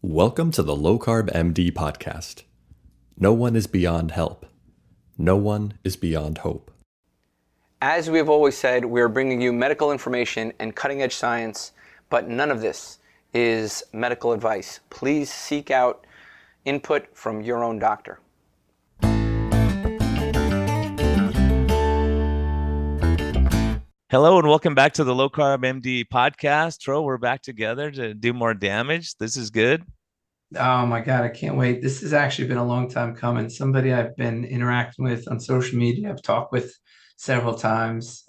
Welcome to the Low Carb MD Podcast. No one is beyond help. No one is beyond hope. As we have always said, we are bringing you medical information and cutting-edge science, but none of this is medical advice. Please seek out input from your own doctor. Hello and welcome back to the Low Carb MD Podcast. Tro, we're back together to do more damage. This is good. Oh my God, I can't wait. This has actually been a long time coming. Somebody I've been interacting with on social media, I've talked with several times.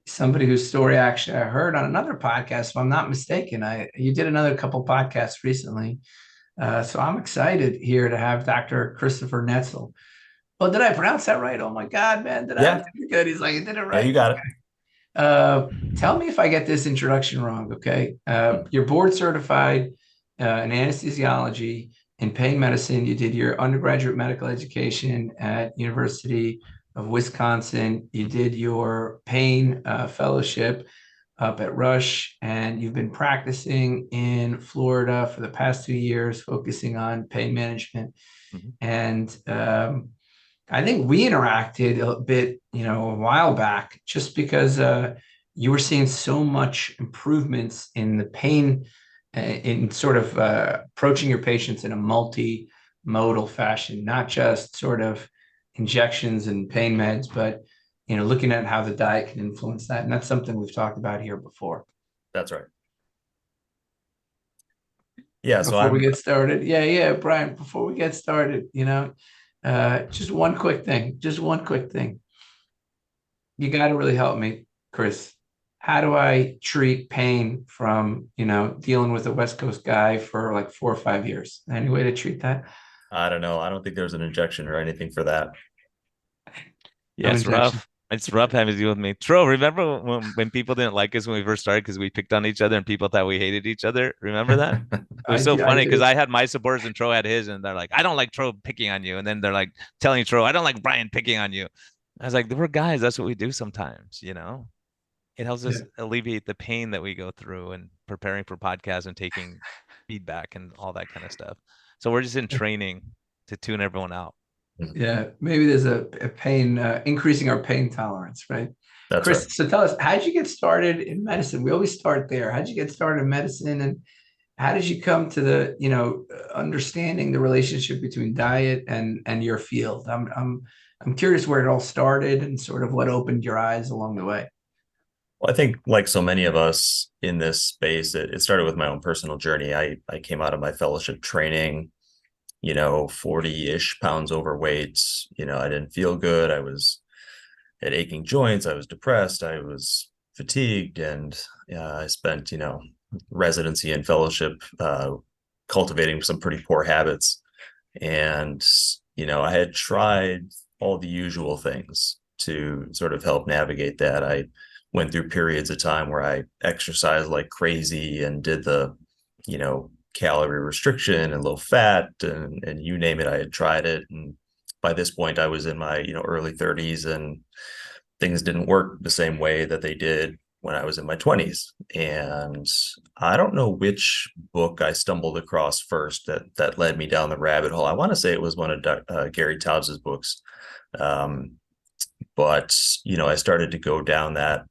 Somebody whose story actually I heard on another podcast, if I'm not mistaken. You did another couple podcasts recently. So I'm excited here to have Dr. Christopher Netzel. Oh, did I pronounce that right? Oh my God, man. I do good? He's like, you did it right. Yeah, you got it. Tell me if I get this introduction wrong, okay? You're board certified in anesthesiology and pain medicine. You did your undergraduate medical education at University of Wisconsin. You did your pain fellowship up at Rush, and you've been practicing in Florida for the past 2 years, focusing on pain management. Mm-hmm. And I think we interacted a bit, a while back, just because you were seeing so much improvements in the pain, in sort of approaching your patients in a multimodal fashion, not just sort of injections and pain meds, but looking at how the diet can influence that. And that's something we've talked about here before. That's right. Yeah. Before we get started, Brian, before we get started, just one quick thing. You got to really help me, Chris. How do I treat pain from, dealing with a West Coast guy for like 4 or 5 years? Any way to treat that? I don't know. I don't think there's an injection or anything for that. Yeah, it's rough. It's rough having to deal with me. Tro, remember when people didn't like us when we first started because we picked on each other and people thought we hated each other? Remember that? It was so funny because I had my supporters and Tro had his, and they're like, I don't like Tro picking on you. And then they're like telling Tro, I don't like Brian picking on you. I was like, we're guys. That's what we do sometimes, It helps us alleviate the pain that we go through and preparing for podcasts and taking feedback and all that kind of stuff. So we're just in training to tune everyone out. Yeah, maybe there's a pain, increasing our pain tolerance, right? That's Chris, right. So tell us, how'd you get started in medicine? We always start there. How'd you get started in medicine, and how did you come to the, understanding the relationship between diet and your field? I'm curious where it all started and sort of what opened your eyes along the way. Well, I think like so many of us in this space, it started with my own personal journey. I came out of my fellowship training, 40-ish pounds overweight. I didn't feel good. I had aching joints. I was depressed. I was fatigued. And I spent, residency and fellowship cultivating some pretty poor habits. And, I had tried all the usual things to sort of help navigate that. I went through periods of time where I exercised like crazy and did the, calorie restriction and low fat and you name it, I had tried it. And by this point I was in my, early 30s, and things didn't work the same way that they did when I was in my 20s. And I don't know which book I stumbled across first that led me down the rabbit hole. I want to say it was one of Gary Taubes's books. But, I started to go down that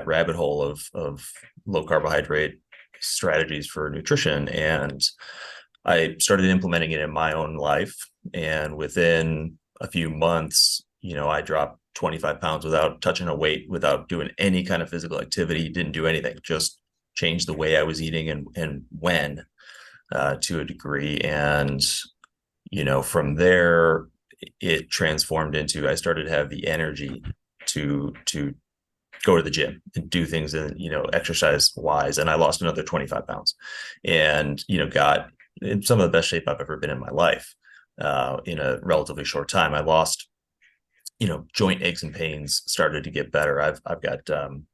rabbit hole of low carbohydrate strategies for nutrition, and I started implementing it in my own life. And within a few months, I dropped 25 pounds without touching a weight, without doing any kind of physical activity, didn't do anything, just changed the way I was eating and when to a degree. And, from there, it transformed into, I started to have the energy to go to the gym and do things and, exercise wise. And I lost another 25 pounds and, got in some of the best shape I've ever been in my life in a relatively short time. I lost, joint aches and pains started to get better. I've got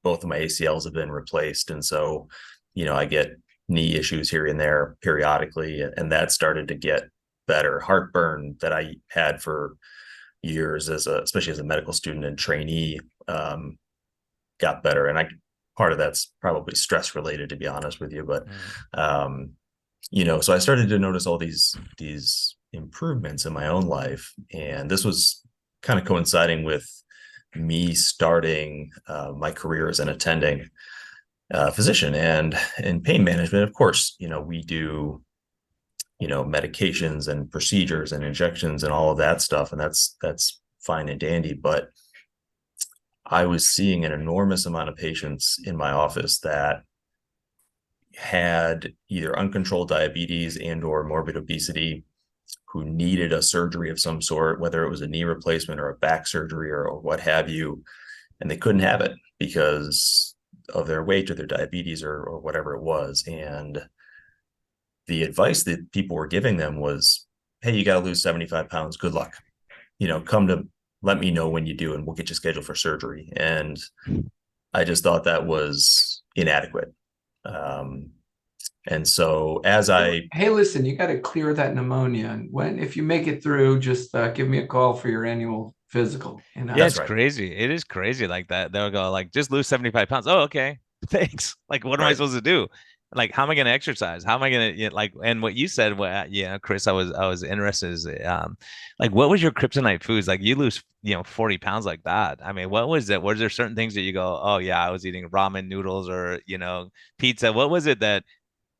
both of my ACLs have been replaced. And so, I get knee issues here and there periodically, and that started to get better. Heartburn that I had for years especially as a medical student and trainee, got better. And part of that's probably stress related, to be honest with you, but So I started to notice all these improvements in my own life, and this was kind of coinciding with me starting my career as an attending physician. And in pain management, of course, we do medications and procedures and injections and all of that stuff, and that's fine and dandy. But I was seeing an enormous amount of patients in my office that had either uncontrolled diabetes and or morbid obesity, who needed a surgery of some sort, whether it was a knee replacement or a back surgery or what have you, and they couldn't have it because of their weight or their diabetes or whatever it was. And the advice that people were giving them was, hey, you got to lose 75 pounds. Good luck. Come to let me know when you do, and we'll get you scheduled for surgery. And I just thought that was inadequate. And so hey, listen, you got to clear that pneumonia. And if you make it through, just give me a call for your annual physical. Yeah, it's crazy. It is crazy like that. They'll go like, just lose 75 pounds. Oh, okay. Thanks. Like, what am I supposed to do? Like, how am I going to exercise? How am I going to like, and what you said, Chris, I was interested is, like, what was your kryptonite foods? Like you lose, 40 pounds like that. I mean, what was it? Was there certain things that you go, oh yeah, I was eating ramen noodles or, pizza. What was it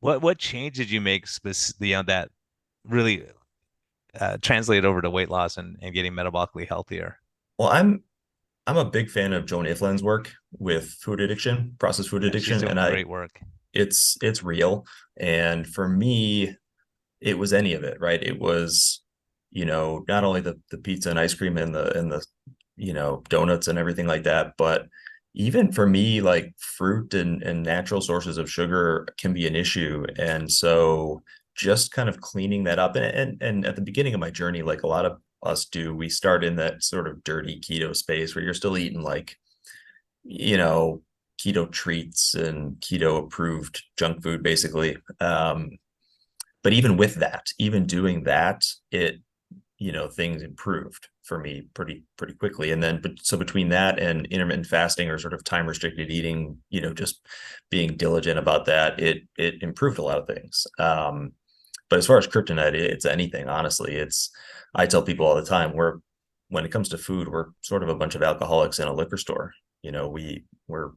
what change did you make that really translated over to weight loss and getting metabolically healthier? Well, I'm a big fan of Joan Iflin's work with food addiction, processed food addiction. She's doing great work. It's real. And for me, it was any of it, right? It was, not only the pizza and ice cream and the donuts and everything like that, but even for me, like fruit and natural sources of sugar can be an issue. And so just kind of cleaning that up. And at the beginning of my journey, like a lot of us do, we start in that sort of dirty keto space where you're still eating like, keto treats and keto approved junk food, basically. But even with that, even doing that, things improved for me pretty quickly. And then, so between that and intermittent fasting or sort of time restricted eating, just being diligent about that, it improved a lot of things. But as far as kryptonite, it's anything, honestly. I tell people all the time, when it comes to food, we're sort of a bunch of alcoholics in a liquor store. We're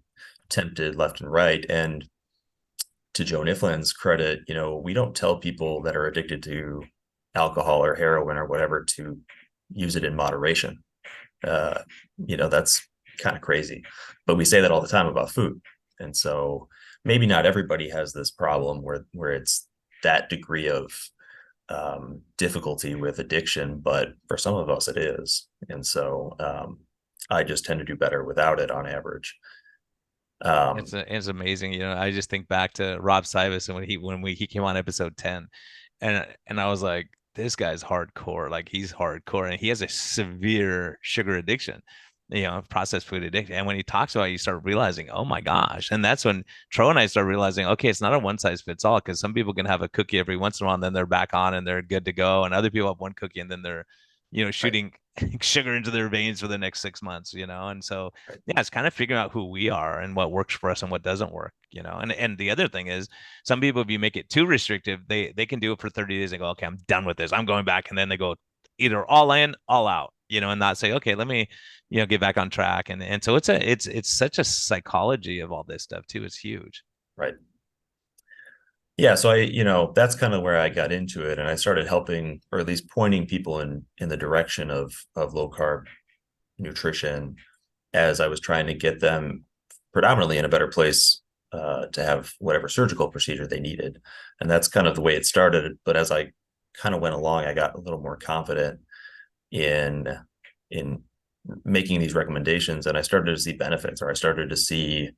tempted left and right. And to Joan Iflin's credit, we don't tell people that are addicted to alcohol or heroin or whatever to use it in moderation. That's kind of crazy, but we say that all the time about food. And so maybe not everybody has this problem where it's that degree of difficulty with addiction, but for some of us it is. And so I just tend to do better without it on average. It's amazing. I just think back to Rob Sivas and when he came on episode 10, and I was like, this guy's hardcore. Like he's hardcore, and he has a severe sugar addiction, processed food addiction. And when he talks about it, you start realizing, oh my gosh. And that's when Tro and I start realizing, okay, it's not a one size fits all, because some people can have a cookie every once in a while and then they're back on and they're good to go. And other people have one cookie and then they're, shooting sugar into their veins for the next 6 months, and so yeah, it's kind of figuring out who we are and what works for us and what doesn't work, and the other thing is, some people, if you make it too restrictive, they can do it for 30 days and go, okay, I'm done with this, I'm going back, and then they go either all in, all out, and not say, okay, let me get back on track. And so it's such a psychology of all this stuff too. It's huge. Right. Yeah, so that's kind of where I got into it, and I started helping, or at least pointing people in the direction of low carb nutrition, as I was trying to get them predominantly in a better place to have whatever surgical procedure they needed. And that's kind of the way it started. But as I kind of went along, I got a little more confident in making these recommendations, and I started to see benefits, or I started to see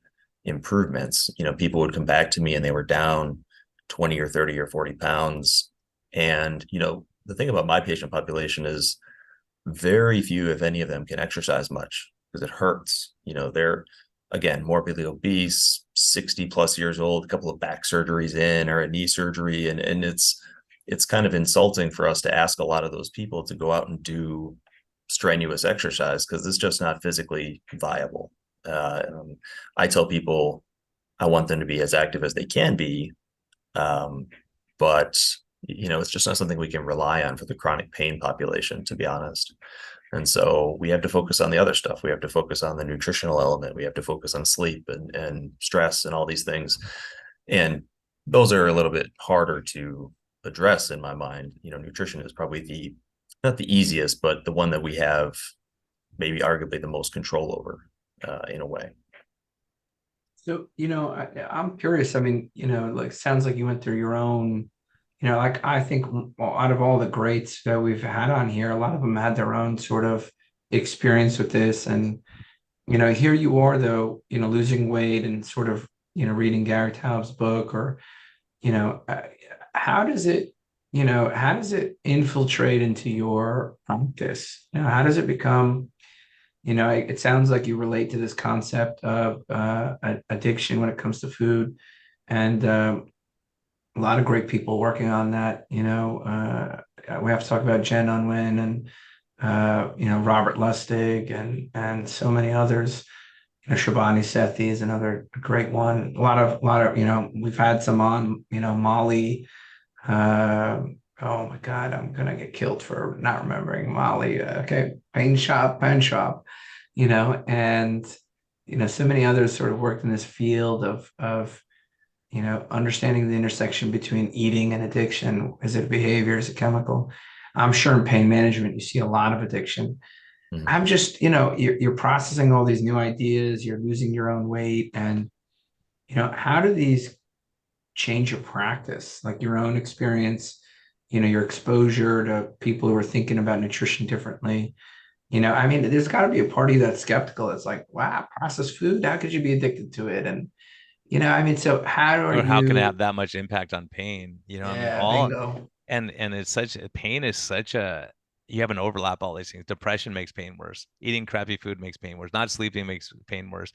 improvements. People would come back to me and they were down 20 or 30 or 40 pounds. And, the thing about my patient population is very few, if any of them, can exercise much because it hurts. They're, again, morbidly obese, 60 plus years old, a couple of back surgeries in, or a knee surgery. And it's kind of insulting for us to ask a lot of those people to go out and do strenuous exercise, because it's just not physically viable. I tell people I want them to be as active as they can be, but it's just not something we can rely on for the chronic pain population, to be honest. And so we have to focus on the other stuff. We have to focus on the nutritional element. We have to focus on sleep and stress and all these things. And those are a little bit harder to address in my mind. Nutrition is probably not the easiest, but the one that we have maybe arguably the most control over in a way. So, I'm curious. I mean, sounds like you went through your own, I think out of all the greats that we've had on here, a lot of them had their own sort of experience with this. And, here you are, though, losing weight and sort of, reading Gary Taub's book, or, how does it infiltrate into your practice? How does it become, it sounds like you relate to this concept of addiction when it comes to food, and a lot of great people working on that. We have to talk about Jen Unwin and Robert Lustig and so many others. Shabani Sethi is another great one. A lot of we've had some on. Molly. Oh my God, I'm gonna get killed for not remembering Molly. Okay, Pain Shop, and so many others sort of worked in this field of understanding the intersection between eating and addiction. Is it a behavior? Is it chemical? I'm sure in pain management you see a lot of addiction. Mm-hmm. I'm just, you're processing all these new ideas. You're losing your own weight, and how do these change your practice, like your own experience, your exposure to people who are thinking about nutrition differently? There's got to be a party that's skeptical. It's like, wow, processed food, how could you be addicted to it? And so how can it have that much impact on pain? Bingo. And it's pain is such a, you have an overlap, all these things. Depression makes pain worse. Eating crappy food makes pain worse. Not sleeping makes pain worse.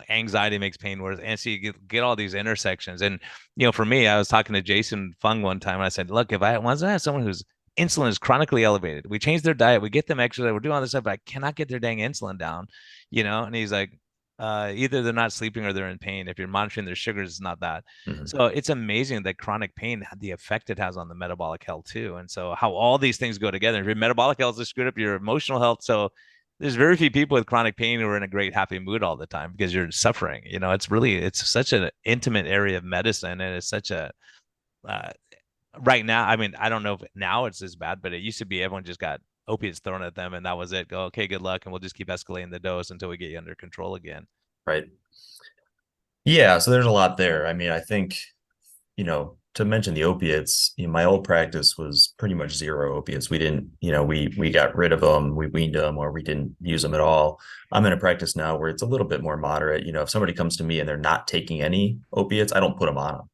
Anxiety makes pain worse. And so you get all these intersections. And, for me, I was talking to Jason Fung one time, and I said, look, once I have someone whose insulin is chronically elevated, we change their diet, we get them exercise, we're doing all this stuff, but I cannot get their dang insulin down, and he's like, either they're not sleeping or they're in pain. If you're monitoring their sugars, it's not that. Mm-hmm. So it's amazing that chronic pain, the effect it has on the metabolic health too. And so how all these things go together. If your metabolic health is screwed up, your emotional health. So there's very few people with chronic pain who are in a great happy mood all the time because you're suffering. It's such an intimate area of medicine, and it's such a right now. I don't know if now it's as bad, but it used to be everyone just got opiates thrown at them and that was it. Go, okay, good luck, and we'll just keep escalating the dose until we get you under control again. Right. Yeah, so there's a lot there. I think, to mention the opiates, my old practice was pretty much zero opiates. We didn't, we got rid of them, we weaned them, or we didn't use them at all. I'm in a practice now where it's a little bit more moderate. If somebody comes to me and they're not taking any opiates, I don't put them on them.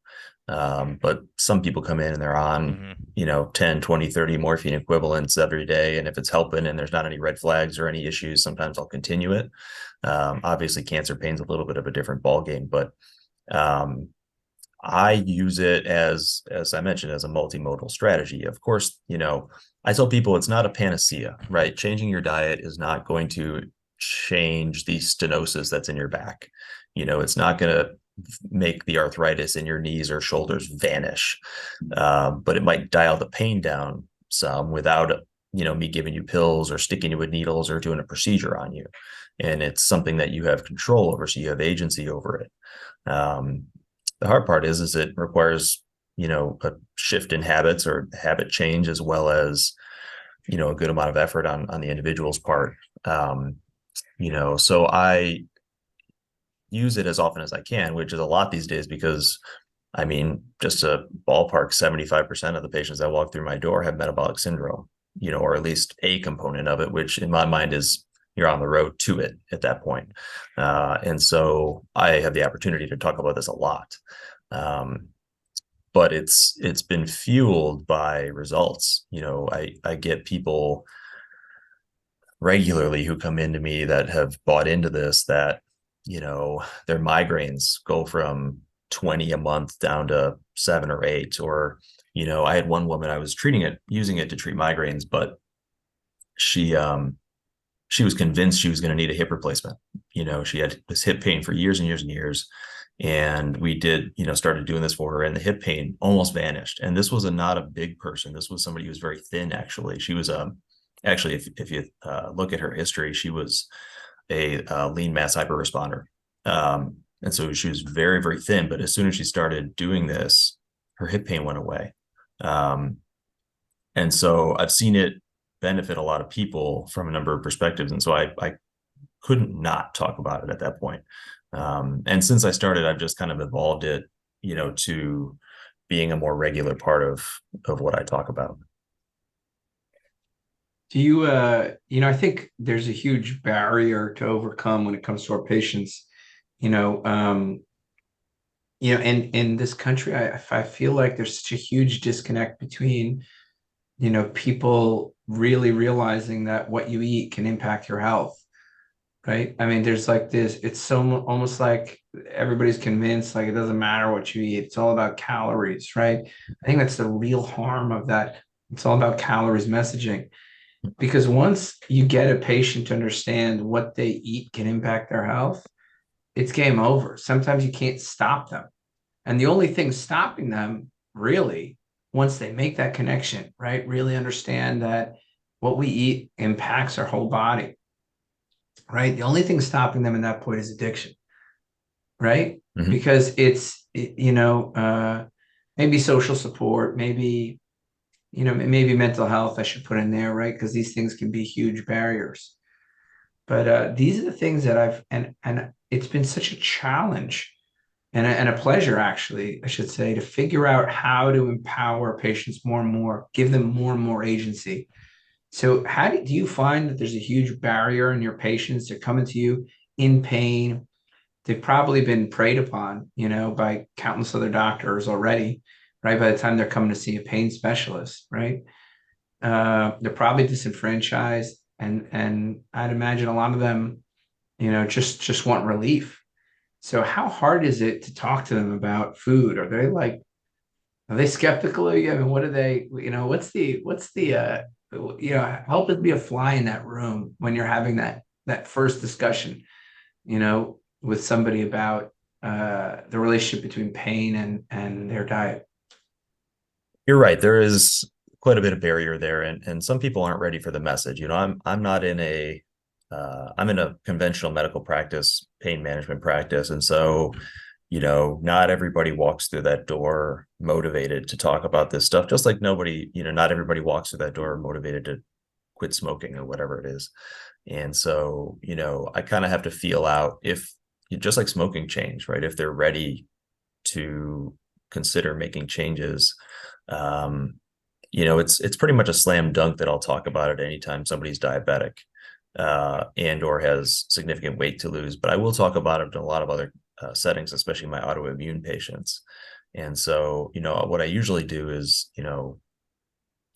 But some people come in and they're on, 10, 20, 30 morphine equivalents every day. And if it's helping and there's not any red flags or any issues, sometimes I'll continue it. Obviously cancer pain's a little bit of a different ballgame, but I use it as I mentioned, as a multimodal strategy. Of course, I tell people it's not a panacea, right? Changing your diet is not going to change the stenosis that's in your back. It's not going to make the arthritis in your knees or shoulders vanish, but it might dial the pain down some without me giving you pills or sticking you with needles or doing a procedure on you. And it's something that you have control over, so you have agency over it. The hard part is it requires a shift in habits or habit change, as well as a good amount of effort on the individual's part. So I use it as often as I can, which is a lot these days because just a ballpark 75% of the patients that walk through my door have metabolic syndrome, or at least a component of it, which in my mind is you're on the road to it at that point. And so I have the opportunity to talk about this a lot. But it's been fueled by results. I get people regularly who come into me that have bought into this, that their migraines go from 20 a month down to 7 or 8, or, I had one woman, I was using it to treat migraines, but she was convinced she was going to need a hip replacement. She had this hip pain for years and years and years. And we did, started doing this for her, and the hip pain almost vanished. And this was not a big person. This was somebody who was very thin, actually. She was, actually, if you look at her history, she was a lean mass hyperresponder. And so she was very, very thin. But as soon as she started doing this, her hip pain went away. And so I've seen it benefit a lot of people from a number of perspectives. And so I couldn't not talk about it at that point. And since I started, I've just kind of evolved it, to being a more regular part of what I talk about. Do you, I think there's a huge barrier to overcome when it comes to our patients, in this country, I feel like there's such a huge disconnect between, people really realizing that what you eat can impact your health. Right. I mean, there's like this, it's so almost like everybody's convinced, like, it doesn't matter what you eat. It's all about calories. Right. I think that's the real harm of that. It's all about calories messaging, because once you get a patient to understand what they eat can impact their health, it's game over. Sometimes you can't stop them. And the only thing stopping them, really, once they make that connection, right, really understand that what we eat impacts our whole body. Right. The only thing stopping them in that point is addiction. Right. Mm-hmm. Because it's, maybe social support, maybe mental health I should put in there. Right. Because these things can be huge barriers. But these are the things that and it's been such a challenge and a pleasure, actually, I should say, to figure out how to empower patients more and more, give them more and more agency. So how do you find that there's a huge barrier in your patients? They're coming to you in pain. They've probably been preyed upon, by countless other doctors already, right? By the time they're coming to see a pain specialist, right? They're probably disenfranchised. And I'd imagine a lot of them, just want relief. So how hard is it to talk to them about food? Are they skeptical of you? I mean, what are they, what's the help it be a fly in that room when you're having that first discussion, with somebody about the relationship between pain and their diet. You're right. There is quite a bit of barrier there, and some people aren't ready for the message. I'm not in I'm in a conventional medical practice, pain management practice, and so not everybody walks through that door motivated to talk about this stuff, just like not everybody walks through that door motivated to quit smoking or whatever it is. And so, I kind of have to feel out if, just like smoking change, right? If they're ready to consider making changes, it's pretty much a slam dunk that I'll talk about it anytime somebody's diabetic and or has significant weight to lose. But I will talk about it in a lot of other settings, especially my autoimmune patients. And so, what I usually do is,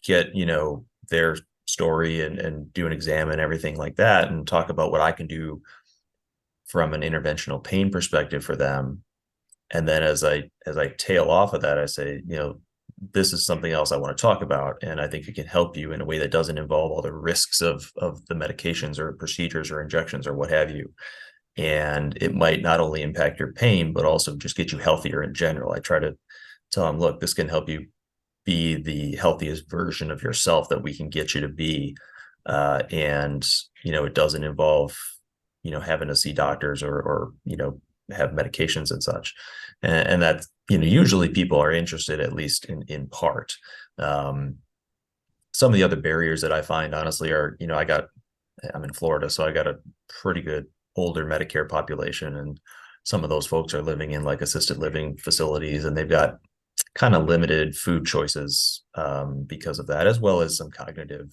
get, their story and do an exam and everything like that, and talk about what I can do from an interventional pain perspective for them. And then as I tail off of that, I say, this is something else I want to talk about. And I think it can help you in a way that doesn't involve all the risks of the medications or procedures or injections or what have you. And it might not only impact your pain, but also just get you healthier in general. I try to tell them, look, this can help you be the healthiest version of yourself that we can get you to be. And, it doesn't involve, having to see doctors or have medications and such. And that, usually people are interested, at least in part. Some of the other barriers that I find, honestly, are, I'm in Florida, so I got a pretty good older Medicare population, and some of those folks are living in like assisted living facilities, and they've got kind of limited food choices because of that, as well as some cognitive,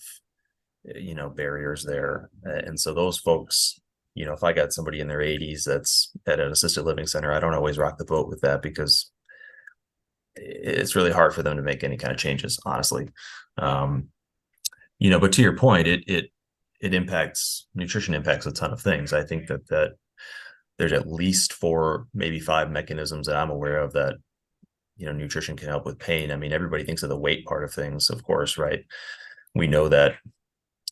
barriers there. And so those folks, if I got somebody in their 80s that's at an assisted living center, I don't always rock the boat with that, because it's really hard for them to make any kind of changes, honestly. But to your point, nutrition impacts a ton of things. I think that there's at least 4, maybe 5 mechanisms that I'm aware of that, nutrition can help with pain. I mean, everybody thinks of the weight part of things, of course, right? We know that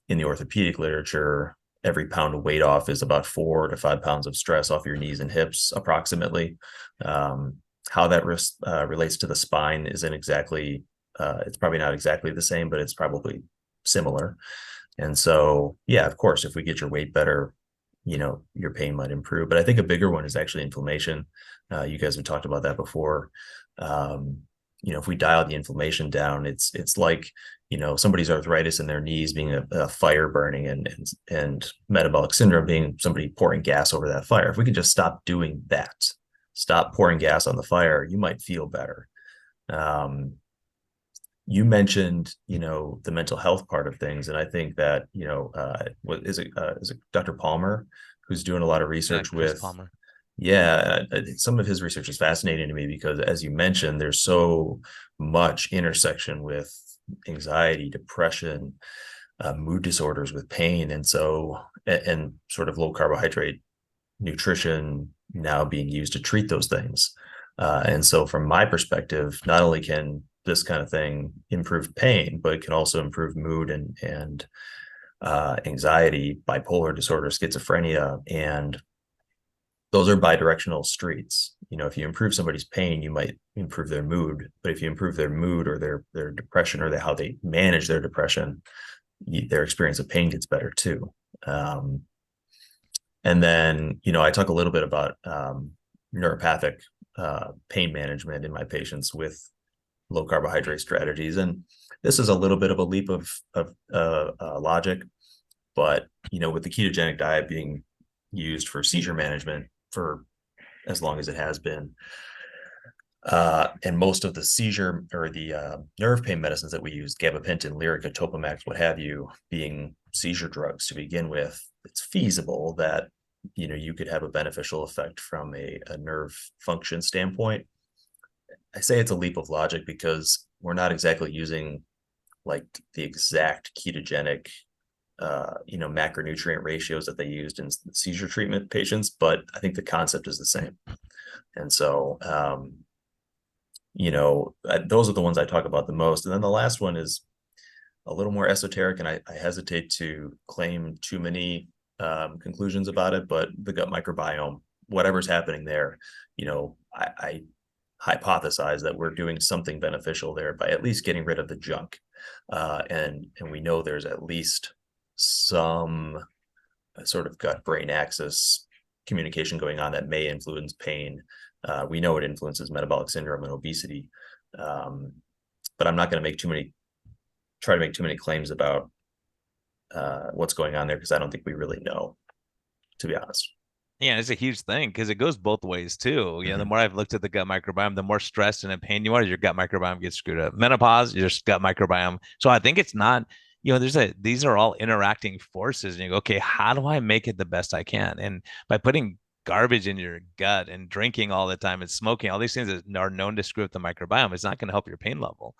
in the orthopedic literature, every pound of weight off is about 4 to 5 pounds of stress off your knees and hips, approximately. How that relates to the spine isn't exactly, it's probably not exactly the same, but it's probably similar. And so, yeah, of course, if we get your weight better, your pain might improve. But I think a bigger one is actually inflammation. You guys have talked about that before. If we dial the inflammation down, it's like, somebody's arthritis in their knees being a fire burning, and metabolic syndrome being somebody pouring gas over that fire. If we could just stop doing that, stop pouring gas on the fire, you might feel better. You mentioned, the mental health part of things. And I think that, is it Dr. Palmer, who's doing a lot of research with Palmer. Yeah, some of his research is fascinating to me because, as you mentioned, there's so much intersection with anxiety, depression, mood disorders with pain. And so, and sort of low carbohydrate nutrition now being used to treat those things. And so from my perspective, not only can this kind of thing improve pain, but it can also improve mood and anxiety, bipolar disorder, schizophrenia, and those are bidirectional streets. If you improve somebody's pain, you might improve their mood. But if you improve their mood or their depression or how they manage their depression, their experience of pain gets better too. And then, I talk a little bit about neuropathic pain management in my patients with low carbohydrate strategies. And this is a little bit of a leap of logic, but, with the ketogenic diet being used for seizure management for as long as it has been, and most of the seizure or the nerve pain medicines that we use, gabapentin, Lyrica, Topamax, what have you, being seizure drugs to begin with, it's feasible that you could have a beneficial effect from a nerve function standpoint. I say it's a leap of logic because we're not exactly using like the exact ketogenic macronutrient ratios that they used in seizure treatment patients, but I think the concept is the same. And so, those are the ones I talk about the most. And then the last one is a little more esoteric, and I hesitate to claim too many conclusions about it, but the gut microbiome, whatever's happening there, I hypothesize that we're doing something beneficial there by at least getting rid of the junk. And we know there's at least some sort of gut-brain axis communication going on that may influence pain. We know it influences metabolic syndrome and obesity, but I'm not going to try to make too many claims about what's going on there because I don't think we really know, to be honest. Yeah, it's a huge thing because it goes both ways too. The more I've looked at the gut microbiome, the more stressed and in pain you are, your gut microbiome gets screwed up. Menopause, your gut microbiome. So I think it's not, these are all interacting forces. And you go, okay, how do I make it the best I can? And by putting garbage in your gut and drinking all the time and smoking, all these things that are known to screw up the microbiome, it's not going to help your pain level.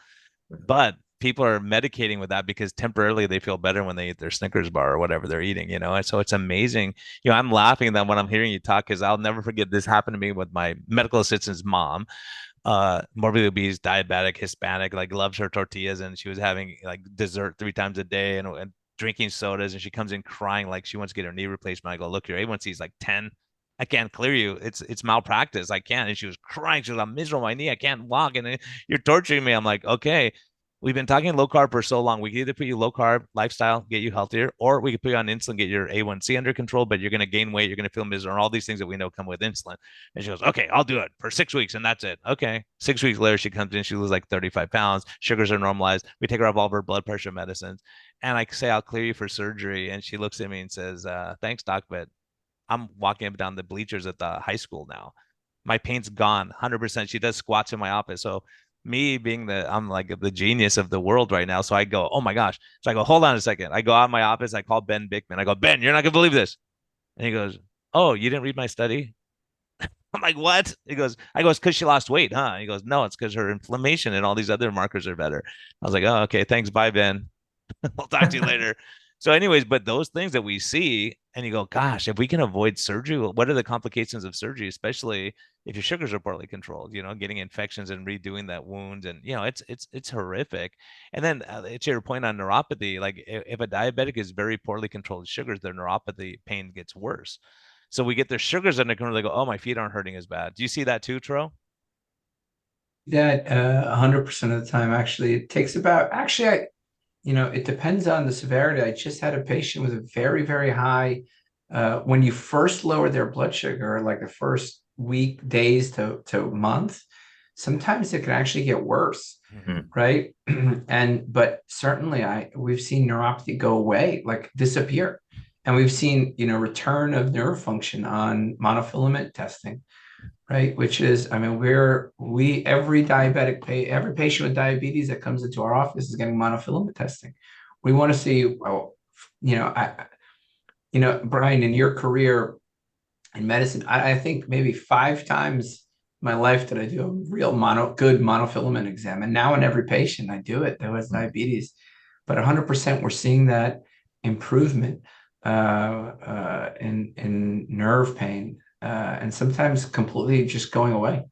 But people are medicating with that because temporarily they feel better when they eat their Snickers bar or whatever they're eating, and so it's amazing. I'm laughing that when I'm hearing you talk, because I'll never forget this happened to me with my medical assistant's mom, morbidly obese, diabetic, Hispanic, like loves her tortillas, and she was having like dessert 3 times a day and drinking sodas, and she comes in crying like she wants to get her knee replacement. I go, look, your A1C is like 10. I can't clear you. It's malpractice. I can't. And she was crying. She was, I'm miserable. My knee. I can't walk. And you're torturing me. I'm like, okay, we've been talking low carb for so long. We can either put you low carb lifestyle, get you healthier, or we could put you on insulin, get your A1C under control, but you're going to gain weight. You're going to feel miserable. All these things that we know come with insulin. And she goes, okay, I'll do it for 6 weeks. And that's it. Okay. 6 weeks later, she comes in, she loses like 35 pounds. Sugars are normalized. We take her off all of her blood pressure medicines. And I say, I'll clear you for surgery. And she looks at me and says, thanks, doc, but I'm walking up and down the bleachers at the high school now. My pain's gone 100%. She does squats in my office. So me being I'm like the genius of the world right now. So I go, oh my gosh. So I go, hold on a second. I go out of my office. I call Ben Bickman. I go, Ben, you're not going to believe this. And he goes, oh, you didn't read my study? I'm like, what? He goes, it's because she lost weight, huh? He goes, no, it's because her inflammation and all these other markers are better. I was like, oh, okay. Thanks. Bye, Ben. I'll talk to you later. So anyways, but those things that we see and you go, gosh, if we can avoid surgery, what are the complications of surgery, especially if your sugars are poorly controlled, getting infections and redoing that wound. And, it's horrific. And then to your point on neuropathy, like if a diabetic is very poorly controlled sugars, their neuropathy pain gets worse. So we get their sugars under control. They go, oh, my feet aren't hurting as bad. Do you see that too, Tro? That 100% of the time, actually, it takes about, it depends on the severity. I just had a patient with a very, very high, when you first lower their blood sugar, like the first week, days to month, sometimes it can actually get worse, right? But certainly we've seen neuropathy go away, like disappear. And we've seen, return of nerve function on monofilament testing, right? Which is, I mean, every every patient with diabetes that comes into our office is getting monofilament testing. We want to see, well, Brian, in your career in medicine, I think maybe 5 times in my life did I do a real good monofilament exam. And now in every patient I do it that has diabetes, but 100% we're seeing that improvement in nerve pain, and sometimes completely just going away,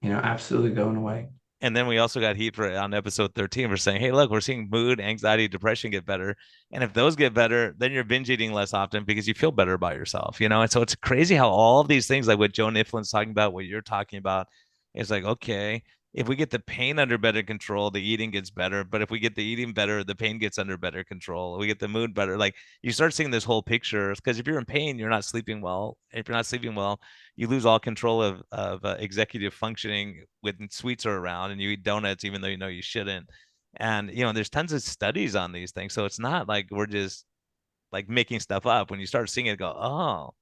absolutely going away. And then we also got heat on episode 13 for saying, hey, look, we're seeing mood, anxiety, depression get better. And if those get better, then you're binge eating less often because you feel better about yourself, And so it's crazy how all of these things, like what Joe Niflin's talking about, what you're talking about, is like, okay, if we get the pain under better control, the eating gets better. But if we get the eating better, the pain gets under better control. We get the mood better. Like you start seeing this whole picture, because if you're in pain, you're not sleeping well. If you're not sleeping well, you lose all control of executive functioning when sweets are around, and you eat donuts even though you know you shouldn't. And there's tons of studies on these things, so it's not like we're just like making stuff up. When you start seeing it, go, oh,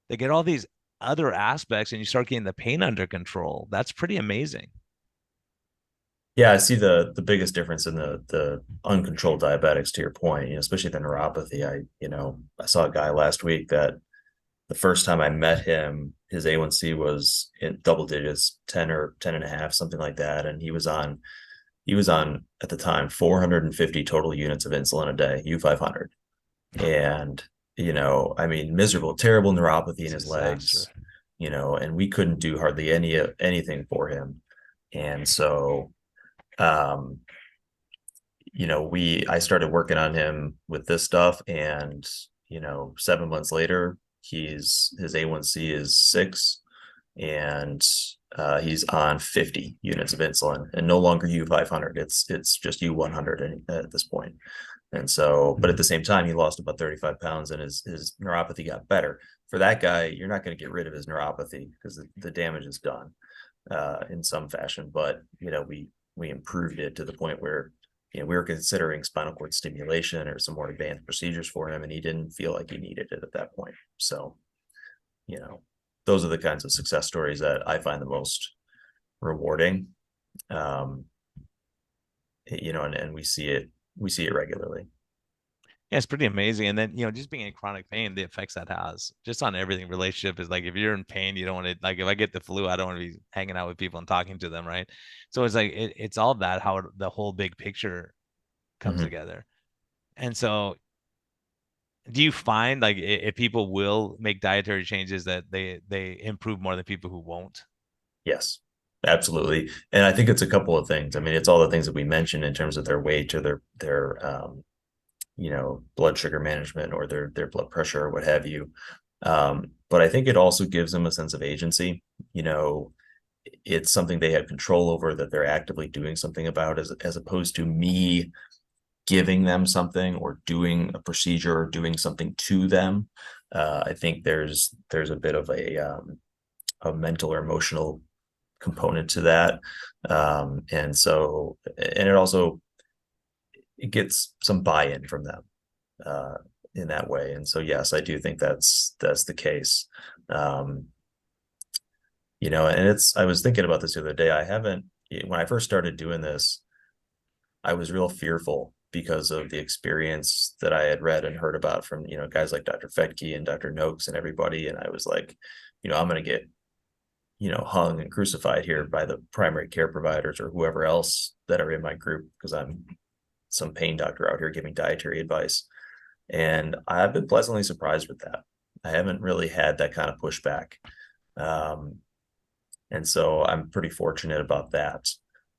they get all these other aspects, and you start getting the pain under control. That's pretty amazing. Yeah, I see the biggest difference in the uncontrolled diabetics, to your point, especially the neuropathy. I saw a guy last week that the first time I met him, his A1C was in double digits, 10 or 10 and a half, something like that. And he was on at the time 450 total units of insulin a day, U500. And, I mean, miserable, terrible neuropathy in his legs, and we couldn't do hardly anything for him. And so, I started working on him with this stuff, and 7 months later, his A1C is 6, and he's on 50 units of insulin, and no longer U500. It's just U100 at this point. And so, but at the same time, he lost about 35 pounds, and his neuropathy got better. For that guy, you're not going to get rid of his neuropathy because the damage is done in some fashion. But we improved it to the point where we were considering spinal cord stimulation or some more advanced procedures for him, and he didn't feel like he needed it at that point. So, those are the kinds of success stories that I find the most rewarding. And we see it regularly. Yeah, it's pretty amazing. And then, just being in chronic pain, the effects that has just on everything. Relationship is like, if you're in pain, you don't want to, like, if I get the flu, I don't want to be hanging out with people and talking to them. Right. So it's like, it's all that, how the whole big picture comes together. And so do you find, like, if people will make dietary changes, that they improve more than people who won't? Yes, absolutely. And I think it's a couple of things. I mean, it's all the things that we mentioned in terms of their weight or their blood sugar management or their blood pressure or what have you. But I think it also gives them a sense of agency. It's something they have control over, that they're actively doing something about, as opposed to me giving them something or doing a procedure or doing something to them. I think there's a bit of a mental or emotional component to that. And it also, it gets some buy-in from them in that way. And so, yes, I do think that's the case. And I was thinking about this the other day. When I first started doing this, I was real fearful because of the experience that I had read and heard about from, guys like Dr. Fetke and Dr. Noakes and everybody. And I was like, I'm going to get, hung and crucified here by the primary care providers or whoever else that are in my group, because I'm some pain doctor out here giving dietary advice. And I've been pleasantly surprised with that. I haven't really had that kind of pushback. And so I'm pretty fortunate about that.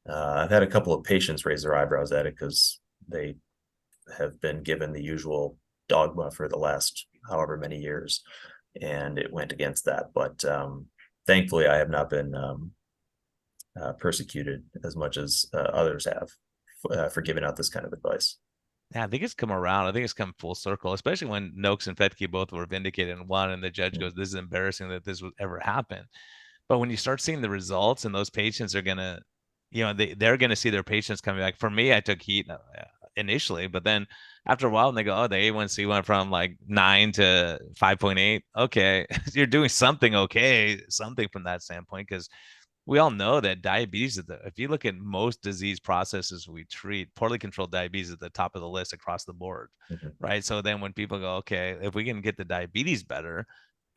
I've had a couple of patients raise their eyebrows at it because they have been given the usual dogma for the last however many years, and it went against that. But thankfully, I have not been persecuted as much as others have for giving out this kind of advice. Yeah, I think it's come around. I think it's come full circle, especially when Noakes and Fetke both were vindicated in one, and the judge goes, "This is embarrassing that this would ever happen." But when you start seeing the results, and those patients are gonna, they're gonna see their patients coming back. For me, I took heat initially, but then after a while, and they go, "Oh, the A1C went from like 9 to 5.8." Okay, you're doing something something from that standpoint, because we all know that diabetes if you look at most disease processes we treat, poorly controlled diabetes is at the top of the list across the board, right? So then when people go, okay, if we can get the diabetes better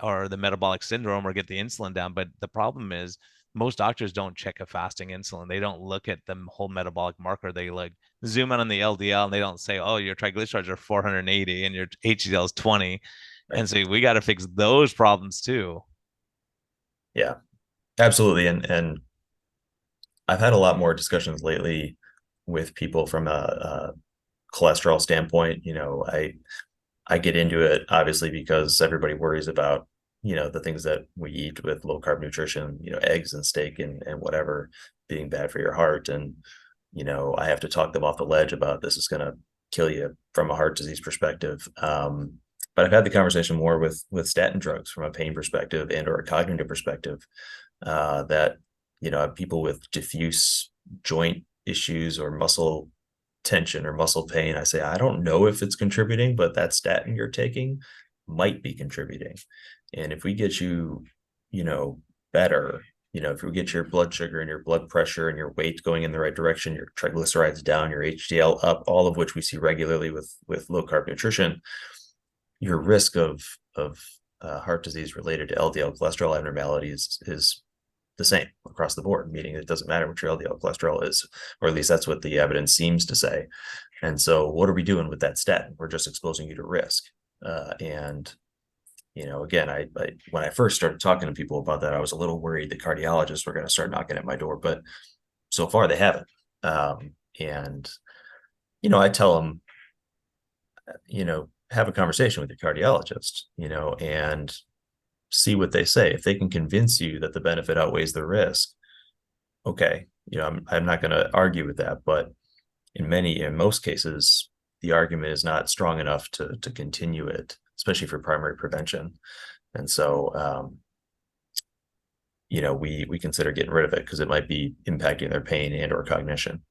or the metabolic syndrome or get the insulin down, but the problem is most doctors don't check a fasting insulin. They don't look at the whole metabolic marker. They like zoom in on the LDL and they don't say, oh, your triglycerides are 480 and your HDL is 20. Right. And so we got to fix those problems too. Yeah. Absolutely. And I've had a lot more discussions lately with people from a cholesterol standpoint. I get into it obviously because everybody worries about, the things that we eat with low carb nutrition, eggs and steak and whatever being bad for your heart. And, I have to talk them off the ledge about this is going to kill you from a heart disease perspective. But I've had the conversation more with statin drugs from a pain perspective and or a cognitive perspective. That people with diffuse joint issues or muscle tension or muscle pain, I say, I don't know if it's contributing, but that statin you're taking might be contributing. And if we get you, better, if we get your blood sugar and your blood pressure and your weight going in the right direction, your triglycerides down, your HDL up, all of which we see regularly with low carb nutrition, your risk of heart disease related to LDL cholesterol abnormalities is the same across the board, meaning it doesn't matter what your LDL cholesterol is, or at least that's what the evidence seems to say. And so what are we doing with that statin? We're just exposing you to risk. Again, I when I first started talking to people about that, I was a little worried that cardiologists were going to start knocking at my door, but so far they haven't. And I tell them, have a conversation with your cardiologist, and see what they say. If they can convince you that the benefit outweighs the risk, okay, I'm not going to argue with that. But in most cases, the argument is not strong enough to continue it, especially for primary prevention. And so, we consider getting rid of it because it might be impacting their pain and or cognition.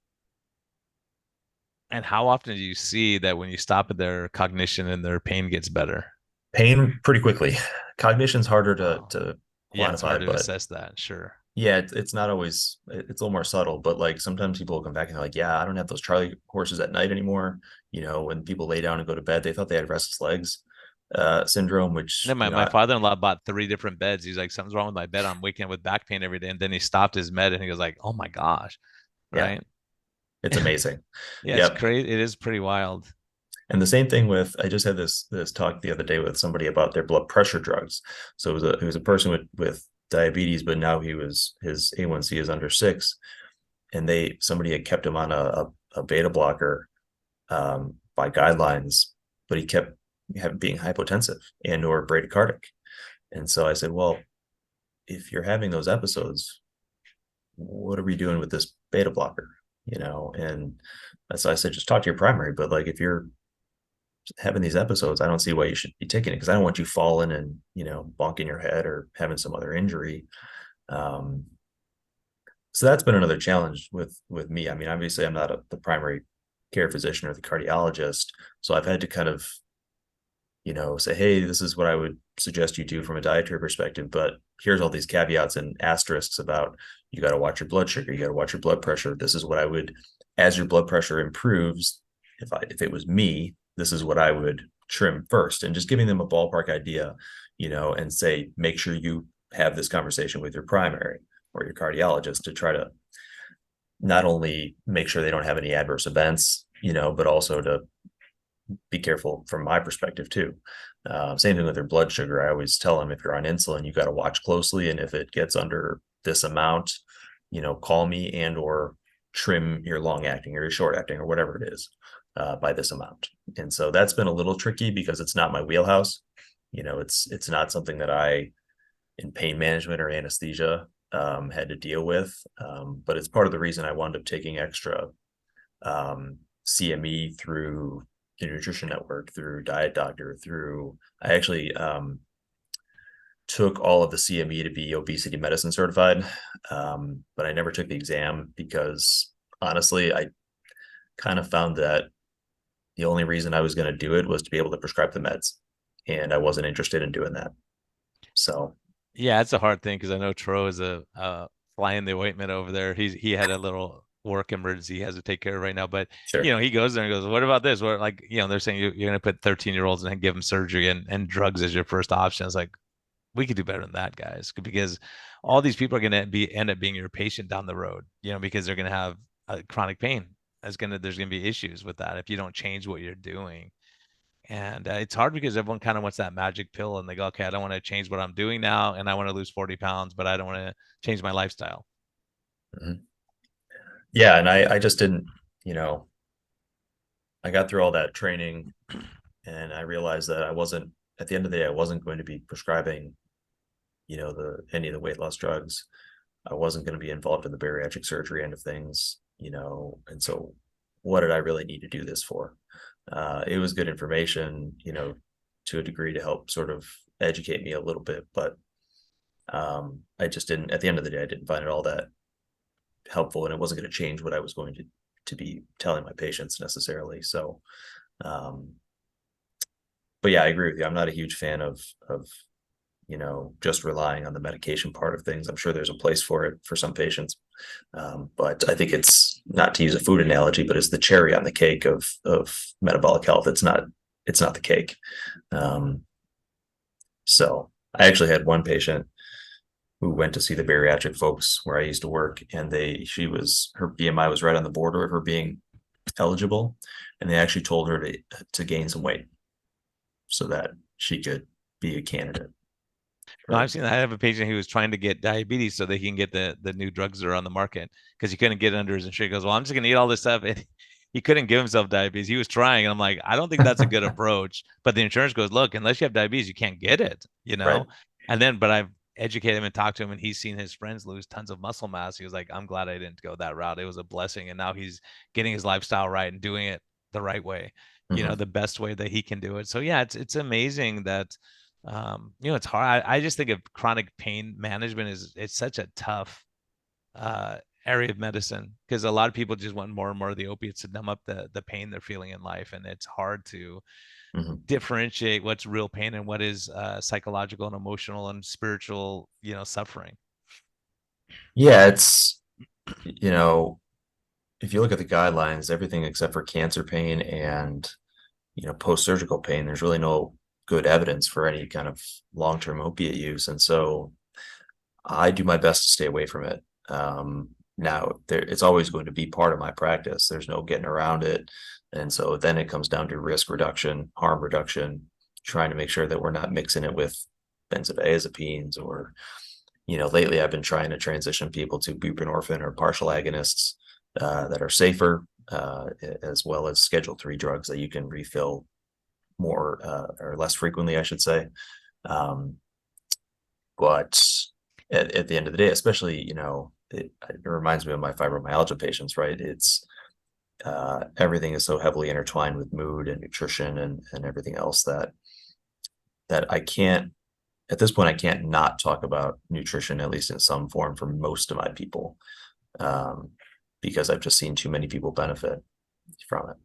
And how often do you see that when you stop at their cognition and their pain gets better? Pain pretty quickly. Cognition's harder to quantify. Yeah, it's hard to assess that. Sure. Yeah, it's not always. It's a little more subtle, but like sometimes people will come back and they're like, "Yeah, I don't have those Charlie horses at night anymore." When people lay down and go to bed, they thought they had restless legs syndrome. Which my father-in-law bought 3 different beds. He's like, "Something's wrong with my bed. I'm waking up with back pain every day." And then he stopped his med and he was like, "Oh my gosh!" Right? Yeah. It's amazing. Yeah, It's crazy. It is pretty wild. And the same thing I just had this talk the other day with somebody about their blood pressure drugs. So it was a person with diabetes, but now his A1C is under 6, and somebody had kept him on a beta blocker by guidelines, but he kept being hypotensive and or bradycardic. And so I said, well, if you're having those episodes, what are we doing with this beta blocker? And so I said, just talk to your primary. But like, if you're having these episodes, I don't see why you should be taking it, because I don't want you falling and bonking your head or having some other injury. So that's been another challenge with me. I mean, obviously I'm not the primary care physician or the cardiologist, so I've had to kind of say, hey, this is what I would suggest you do from a dietary perspective, but here's all these caveats and asterisks about you got to watch your blood sugar, you got to watch your blood pressure. This is what I would, as your blood pressure improves, if it was me, this is what I would trim first, and just giving them a ballpark idea, and say, make sure you have this conversation with your primary or your cardiologist to try to not only make sure they don't have any adverse events, but also to be careful from my perspective too. Same thing with their blood sugar. I always tell them, if you're on insulin, you got to watch closely. And if it gets under this amount, call me and or trim your long acting or your short acting or whatever it is by this amount. And so that's been a little tricky because it's not my wheelhouse. It's not something that I, in pain management or anesthesia, had to deal with. But it's part of the reason I wound up taking extra CME through the Nutrition Network, through Diet Doctor, I actually took all of the CME to be obesity medicine certified. But I never took the exam because honestly, I kind of found that the only reason I was going to do it was to be able to prescribe the meds. And I wasn't interested in doing that. So yeah, it's a hard thing because I know Tro is a fly in the ointment over there. He had a little work emergency he has to take care of right now, but sure. He goes there and goes, what about this? What, like, they're saying you're going to put 13-year-olds and give them surgery and drugs as your first option. It's like, we could do better than that, guys, because all these people are going to end up being your patient down the road, because they're going to have chronic pain. There's going to be issues with that if you don't change what you're doing. And it's hard because everyone kind of wants that magic pill and they go, okay, I don't want to change what I'm doing now. And I want to lose 40 pounds, but I don't want to change my lifestyle. Mm-hmm. Yeah. And I just didn't, I got through all that training and I realized that at the end of the day, I wasn't going to be prescribing, any of the weight loss drugs. I wasn't going to be involved in the bariatric surgery end of things, and so what did I really need to do this for? It was good information, to a degree to help sort of educate me a little bit, but I just didn't, at the end of the day, I didn't find it all that helpful, and it wasn't going to change what I was going to be telling my patients necessarily. So, but yeah, I agree with you. I'm not a huge fan of just relying on the medication part of things. I'm sure there's a place for it for some patients. But I think it's, not to use a food analogy, but it's the cherry on the cake of metabolic health. It's not the cake. So I actually had one patient who went to see the bariatric folks where I used to work, and her BMI was right on the border of her being eligible. And they actually told her to gain some weight so that she could be a candidate. No, I've seen that. I have a patient who was trying to get diabetes so they can get the new drugs that are on the market because he couldn't get under his insurance. He goes, well, I'm just going to eat all this stuff. And he couldn't give himself diabetes. He was trying. And I'm like, I don't think that's a good approach. But the insurance goes, look, unless you have diabetes, you can't get it, Right. And then, but I've educated him and talked to him, and he's seen his friends lose tons of muscle mass. He was like, I'm glad I didn't go that route. It was a blessing. And now he's getting his lifestyle right and doing it the right way, the best way that he can do it. So yeah, it's amazing that, it's hard. I just think of chronic pain management it's such a tough area of medicine because a lot of people just want more and more of the opiates to numb up the pain they're feeling in life, and it's hard to differentiate what's real pain and what is psychological and emotional and spiritual, suffering. Yeah, it's if you look at the guidelines, everything except for cancer pain and post-surgical pain, there's really no good evidence for any kind of long-term opiate use. And so I do my best to stay away from it. Now it's always going to be part of my practice. There's no getting around it. And so then it comes down to risk reduction, harm reduction, trying to make sure that we're not mixing it with benzodiazepines or, lately I've been trying to transition people to buprenorphine or partial agonists that are safer, as well as Schedule III drugs that you can refill more or less frequently, I should say. But at the end of the day, especially, it reminds me of my fibromyalgia patients, right? It's everything is so heavily intertwined with mood and nutrition and everything else that I can't, at this point, I can't not talk about nutrition, at least in some form, for most of my people, because I've just seen too many people benefit from it.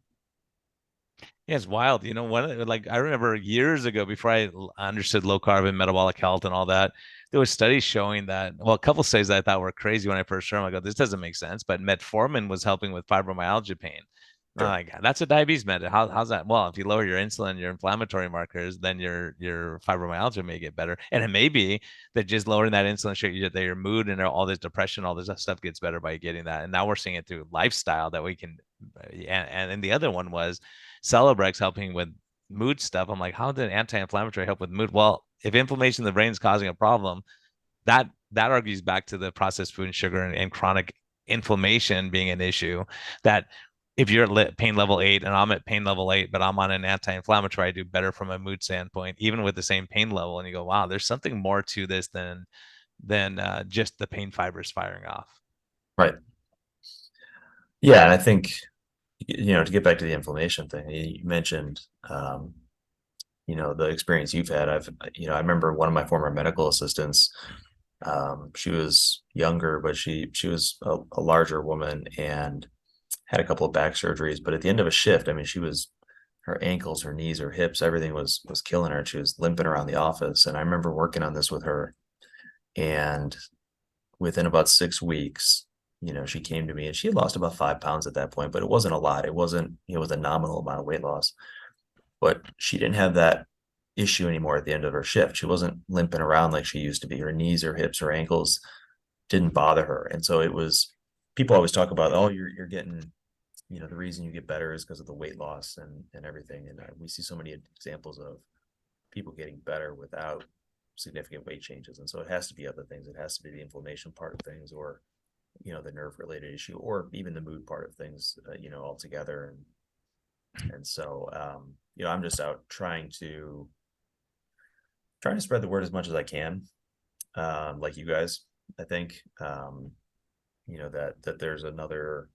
Yeah, it's wild. I remember years ago, before I understood low carb and metabolic health and all that, there were studies showing that, well, a couple studies that I thought were crazy when I first heard them. I go, this doesn't make sense. But metformin was helping with fibromyalgia pain. Sure. I'm like, that's a diabetes med. How's that? Well, if you lower your insulin, your inflammatory markers, then your fibromyalgia may get better. And it may be that just lowering that insulin shows that your mood and all this depression, all this stuff gets better by getting that. And now we're seeing it through lifestyle that we can And then the other one was Celebrex helping with mood stuff. I'm like, how did anti-inflammatory help with mood? Well, if inflammation in the brain is causing a problem, that argues back to the processed food and sugar and chronic inflammation being an issue. That if you're at pain level 8 and I'm at pain level 8, but I'm on an anti-inflammatory, I do better from a mood standpoint, even with the same pain level. And you go, wow, there's something more to this than just the pain fibers firing off. Right. Yeah, and I think, to get back to the inflammation thing, you mentioned, the experience you've had. I remember one of my former medical assistants. She was younger, but she was a larger woman and had a couple of back surgeries. But at the end of a shift, I mean, her ankles, her knees, her hips, everything was killing her. She was limping around the office. And I remember working on this with her. And within about 6 weeks, she came to me, and she had lost about 5 pounds at that point, but it wasn't a lot. It was a nominal amount of weight loss, but she didn't have that issue anymore at the end of her shift. She wasn't limping around like she used to be. Her knees, her hips, her ankles didn't bother her. And so people always talk about, oh, you're getting, the reason you get better is because of the weight loss and everything. And we see so many examples of people getting better without significant weight changes. And so it has to be other things. It has to be the inflammation part of things, or, the nerve related issue, or even the mood part of things, altogether. And so, I'm just out trying to spread the word as much as I can. Like you guys, I think, that there's another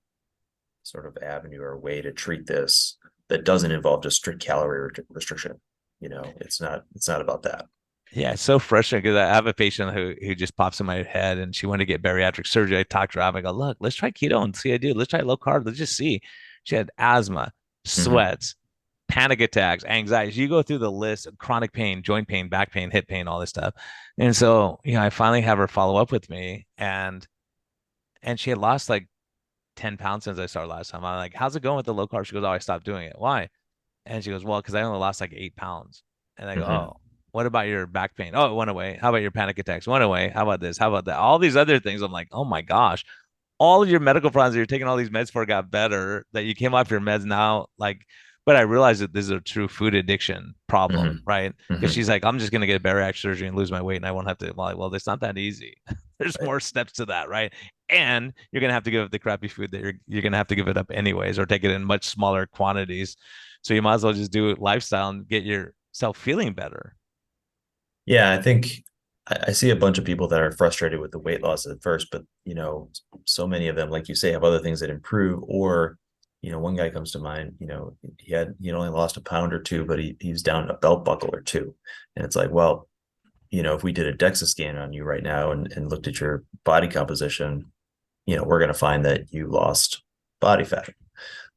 sort of avenue or way to treat this that doesn't involve just strict calorie restriction. It's not about that. Yeah, it's so frustrating because I have a patient who just pops in my head, and she wanted to get bariatric surgery. I talked to her. I go, look, let's try keto and see how I do. Let's try low carb. Let's just see. She had asthma, sweats, panic attacks, anxiety. You go through the list of chronic pain, joint pain, back pain, hip pain, all this stuff. And so, I finally have her follow up with me, and she had lost like 10 pounds since I started last time. I'm like, how's it going with the low carb? She goes, oh, I stopped doing it. Why? And she goes, well, because I only lost like 8 pounds. And I go, oh, what about your back pain? Oh, it went away. How about your panic attacks? Went away. How about this? How about that? All these other things. I'm like, oh my gosh, all of your medical problems that you're taking all these meds for got better, that you came off your meds now. But I realized that this is a true food addiction problem, right? Because she's like, I'm just going to get a bariatric surgery and lose my weight, and I won't have to. Well, it's not that easy. There's more steps to that, right? And you're going to have to give up the crappy food that you're going to have to give it up anyways, or take it in much smaller quantities. So you might as well just do lifestyle and get yourself feeling better. Yeah, I think I see a bunch of people that are frustrated with the weight loss at first, but so many of them, like you say, have other things that improve. Or, one guy comes to mind, he only lost a pound or two, but he's down a belt buckle or two. And it's like, well, if we did a DEXA scan on you right now and looked at your body composition, we're going to find that you lost body fat.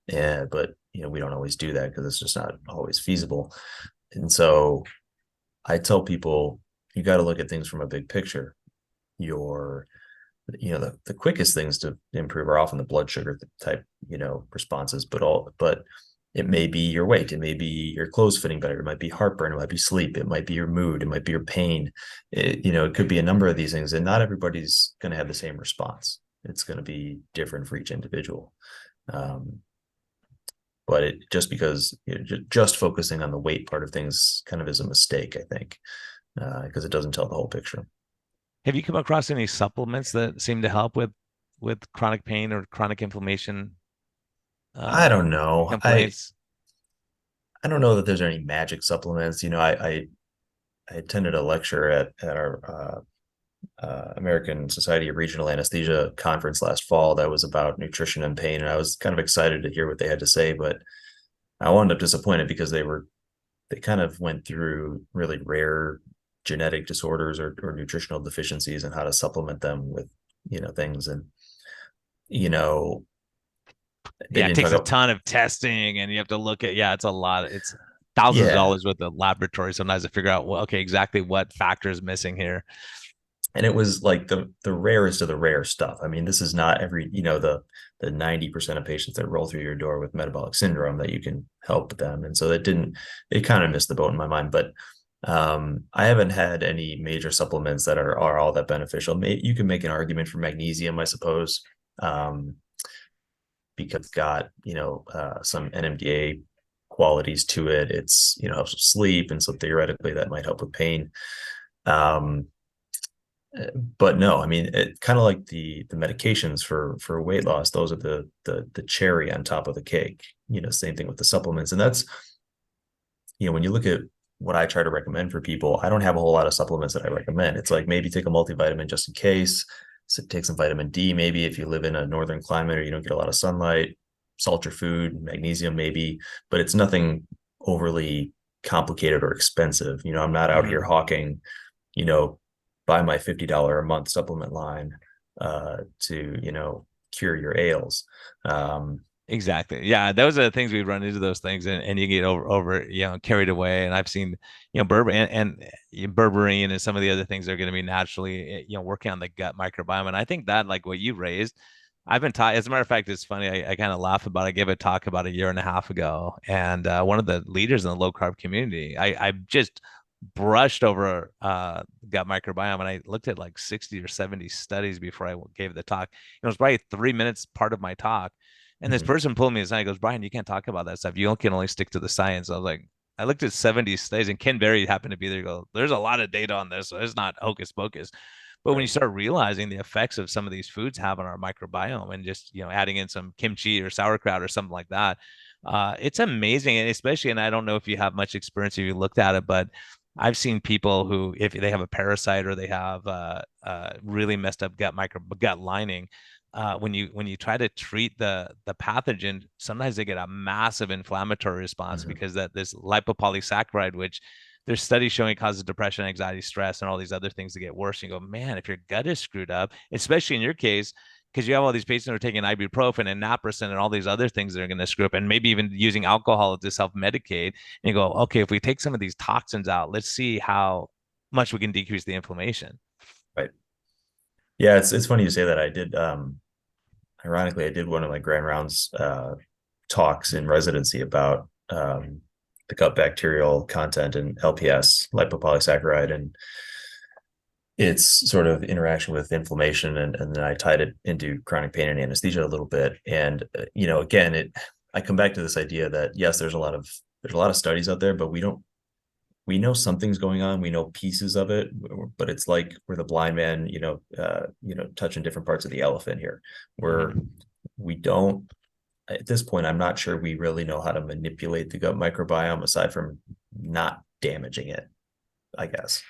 But we don't always do that because it's just not always feasible. And so I tell people, you got to look at things from a big picture. The quickest things to improve are often the blood sugar type, responses, but it may be your weight. It may be your clothes fitting better. It might be heartburn. It might be sleep. It might be your mood. It might be your pain. It could be a number of these things, and not everybody's going to have the same response. It's going to be different for each individual. But just because just focusing on the weight part of things kind of is a mistake, I think, because it doesn't tell the whole picture. Have you come across any supplements that seem to help with chronic pain or chronic inflammation? I don't know. Complaints? I don't know that there's any magic supplements. I attended a lecture at our American Society of Regional Anesthesia conference last fall that was about nutrition and pain, and I was kind of excited to hear what they had to say, but I wound up disappointed because they kind of went through really rare genetic disorders or nutritional deficiencies and how to supplement them with things. And it takes a ton of testing, and you have to look at it's a lot. It's thousands of dollars with the laboratory sometimes to figure out exactly what factor is missing here. And it was like the rarest of the rare stuff. I mean, this is not every, the 90% of patients that roll through your door with metabolic syndrome that you can help them. And so it kind of missed the boat in my mind. But I haven't had any major supplements that are all that beneficial. You can make an argument for magnesium, I suppose. because it's got, some NMDA qualities to it. It's, helps with sleep. And so theoretically that might help with pain. But no, I mean, it kind of like the medications for weight loss, those are the cherry on top of the cake, same thing with the supplements. And that's, when you look at what I try to recommend for people, I don't have a whole lot of supplements that I recommend. It's like maybe take a multivitamin just in case. So take some vitamin D, maybe if you live in a northern climate or you don't get a lot of sunlight, salt your food, magnesium maybe, but it's nothing overly complicated or expensive. I'm not out here hawking, buy my $50 a month supplement line to, cure your ails. Exactly. Yeah. Those are the things we run into those things and you get over, carried away. And I've seen, berberine and some of the other things that are going to be naturally, working on the gut microbiome. And I think that like what you raised, I've been taught, as a matter of fact, it's funny. I kind of laugh about it. I gave a talk about a year and a half ago. And one of the leaders in the low carb community, I just brushed over gut microbiome and I looked at like 60 or 70 studies before I gave the talk. It was probably 3 minutes part of my talk. And this person pulled me aside and goes, Brian, you can't talk about that stuff. You can only stick to the science. I was like, I looked at 70 studies and Ken Berry happened to be there. Go, there's a lot of data on this. So it's not hocus pocus. But when you start realizing the effects of some of these foods have on our microbiome and just, adding in some kimchi or sauerkraut or something like that, it's amazing. And especially, and I don't know if you have much experience if you looked at it, but I've seen people who, if they have a parasite or they have really messed up gut lining, when you try to treat the pathogen, sometimes they get a massive inflammatory response because that this lipopolysaccharide, which there's studies showing causes depression, anxiety, stress, and all these other things to get worse. And you go, man, if your gut is screwed up, especially in your case, because you have all these patients who are taking ibuprofen and naproxen and all these other things that are going to screw up, and maybe even using alcohol to self-medicate. And you go, okay, if we take some of these toxins out, let's see how much we can decrease the inflammation. Right. Yeah, it's funny you say that. I did, ironically, I did one of my grand rounds talks in residency about the gut bacterial content and LPS, lipopolysaccharide, and its sort of interaction with inflammation. And then I tied it into chronic pain and anesthesia a little bit. And, again, I come back to this idea that, yes, there's a lot of studies out there, but we know something's going on. We know pieces of it, but it's like we're the blind man, touching different parts of the elephant here, where we don't, at this point, I'm not sure we really know how to manipulate the gut microbiome aside from not damaging it, I guess.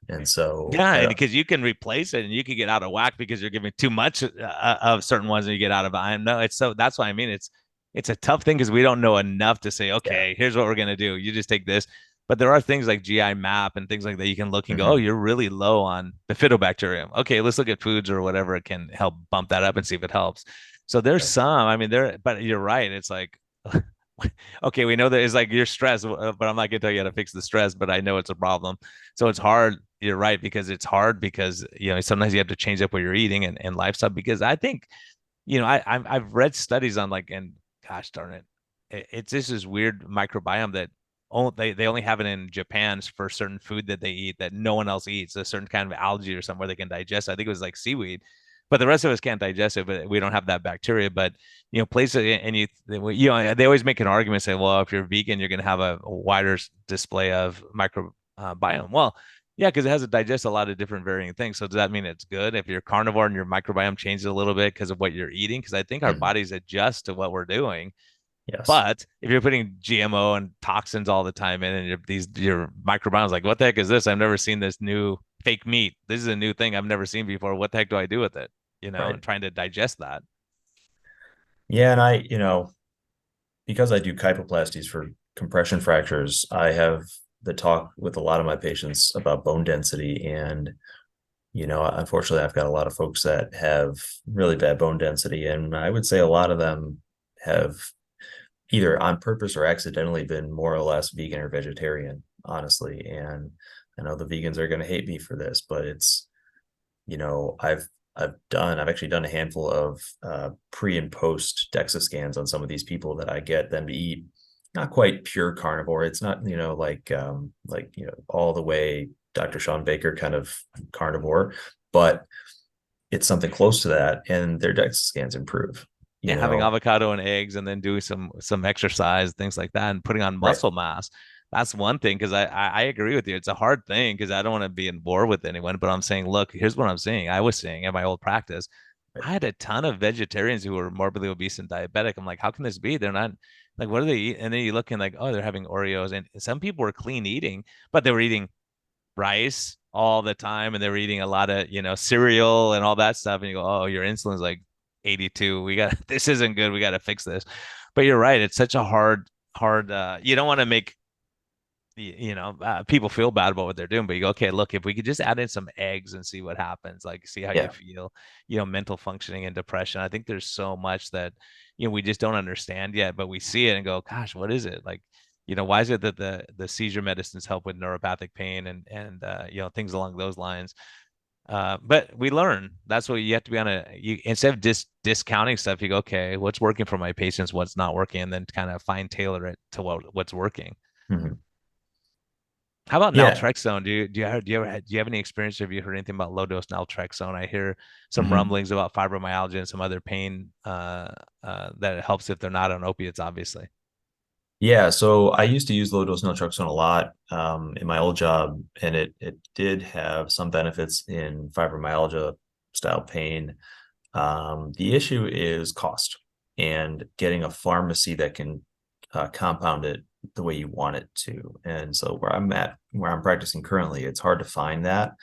And so, because you can replace it and you can get out of whack because you're giving too much of certain ones and you get out of it. No, that's why I mean, it's a tough thing because we don't know enough to say, okay, here's what we're going to do. You just take this. But there are things like GI map and things like that. You can look and go, oh, you're really low on bifidobacterium. Okay, let's look at foods or whatever can help bump that up and see if it helps. So there's some, but you're right. It's like, okay, we know that it's like you're stressed, but I'm not going to tell you how to fix the stress, but I know it's a problem. So it's hard. You're right, because it's hard because, sometimes you have to change up what you're eating and lifestyle, because I think, I've read studies on and gosh darn it. It's just this weird microbiome that they only have it in Japan for certain food that they eat that no one else eats, a certain kind of algae or something where they can digest. I think it was like seaweed, but the rest of us can't digest it, but we don't have that bacteria. But, places, and they always make an argument, say, well, if you're vegan, you're going to have a wider display of microbiome. Well, yeah, because it has to digest a lot of different varying things. So does that mean it's good if you're carnivore and your microbiome changes a little bit because of what you're eating? Because I think our bodies adjust to what we're doing. Yes. But if you're putting GMO and toxins all the time in, and your microbiome is like, what the heck is this? I've never seen this new fake meat. This is a new thing I've never seen before. What the heck do I do with it? And trying to digest that. Yeah. And I, because I do kyphoplasties for compression fractures, I have the talk with a lot of my patients about bone density. And, unfortunately, I've got a lot of folks that have really bad bone density. And I would say a lot of them have either on purpose or accidentally been more or less vegan or vegetarian, honestly. And I know the vegans are going to hate me for this, but it's, I've actually done a handful of pre and post DEXA scans on some of these people that I get them to eat not quite pure carnivore. It's not, all the way Dr. Sean Baker kind of carnivore, but it's something close to that. And their DEXA scans improve. Having avocado and eggs, and then doing some exercise, things like that, and putting on muscle mass. That's one thing, because I agree with you. It's a hard thing because I don't want to be in war with anyone, but I'm saying, look, here's what I'm seeing. I was seeing in my old practice, I had a ton of vegetarians who were morbidly obese and diabetic. I'm like, how can this be? They're not, like, what do they eat? And then you look and like, oh, they're having Oreos. And some people were clean eating, but they were eating rice all the time, and they were eating a lot of, cereal and all that stuff. And you go, oh, your insulin's like 82. This isn't good. We got to fix this. But you're right. It's such a hard, you don't want to make people feel bad about what they're doing, but you go, okay, look, if we could just add in some eggs and see what happens, like see how you feel, mental functioning and depression. I think there's so much that, we just don't understand yet, but we see it and go, gosh, what is it? Like, why is it that the seizure medicines help with neuropathic pain and things along those lines? But we learn. That's what you have to be instead of discounting stuff, you go, okay, what's working for my patients, what's not working, and then kind of fine tailor it to what's working. Mm-hmm. How about naltrexone? Do you have any experience? Have you heard anything about low dose naltrexone? I hear some rumblings about fibromyalgia and some other pain that it helps if they're not on opiates, obviously. Yeah, so I used to use low dose naltrexone a lot in my old job, and it did have some benefits in fibromyalgia style pain. The issue is cost and getting a pharmacy that can compound it the way you want it to. And so where I'm practicing currently, it's hard to find that.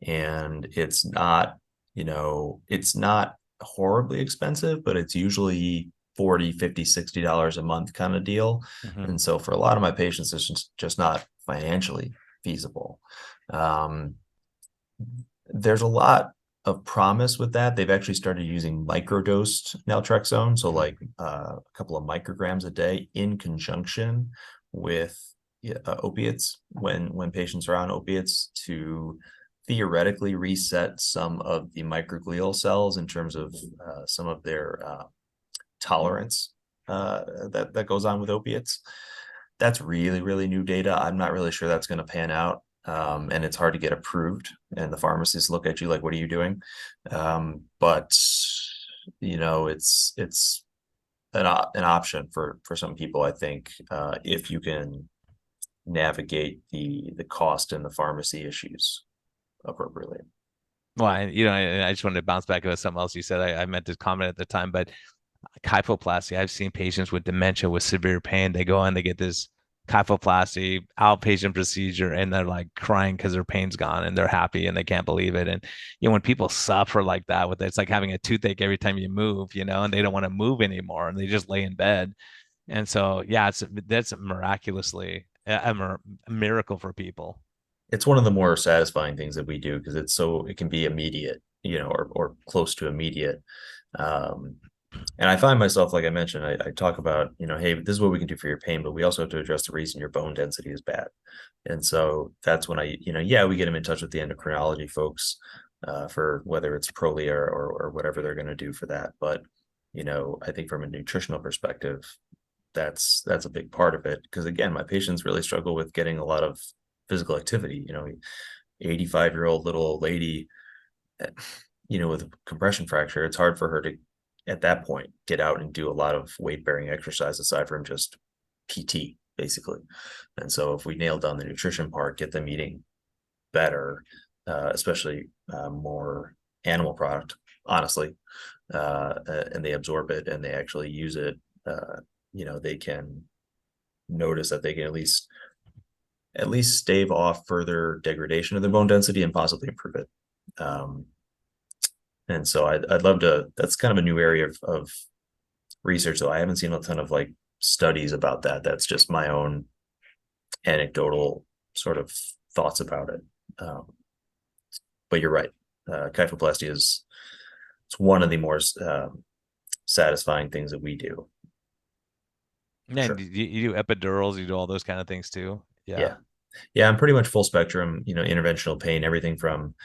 And it's not, it's not horribly expensive, but it's usually $40, $50, $60 a month kind of deal. And so for a lot of my patients, it's just not financially feasible. There's a lot of promise with that. They've actually started using microdosed naltrexone, so like a couple of micrograms a day in conjunction with opiates when patients are on opiates, to theoretically reset some of the microglial cells in terms of some of their tolerance that goes on with opiates. That's really, really new data. I'm not really sure that's going to pan out. And it's hard to get approved, and the pharmacists look at you like, what are you doing? But it's an option for some people, I think, if you can navigate the cost and the pharmacy issues appropriately. Well, I just wanted to bounce back about something else you said. I meant to comment at the time, but kyphoplasty, I've seen patients with dementia with severe pain. They go in, they get this kyphoplasty outpatient procedure, and they're like crying because their pain's gone, and they're happy and they can't believe it. And when people suffer like that with it, it's like having a toothache every time you move, and they don't want to move anymore, and they just lay in bed. And so that's miraculously a miracle for people. It's one of the more satisfying things that we do, because it can be immediate, or close to immediate. And I find myself, like I mentioned, I talk about, hey, this is what we can do for your pain, but we also have to address the reason your bone density is bad. And so that's when we get them in touch with the endocrinology folks for whether it's Prolia or whatever they're going to do for that. But, I think from a nutritional perspective, that's a big part of it. Because again, my patients really struggle with getting a lot of physical activity. 85-year-old little old lady, with a compression fracture, it's hard for her to, at that point, get out and do a lot of weight-bearing exercise aside from just PT, basically. And so if we nail down the nutrition part, get them eating better, especially more animal product, honestly, and they absorb it and they actually use it, they can notice that they can at least stave off further degradation of their bone density and possibly improve it. And so I'd love to, that's kind of a new area of research, though I haven't seen a ton of like studies about that. That's just my own anecdotal sort of thoughts about it. But you're right. Kyphoplasty it's one of the more satisfying things that we do. Yeah, sure. You do epidurals, you do all those kind of things too. Yeah. I'm pretty much full spectrum, interventional pain, everything from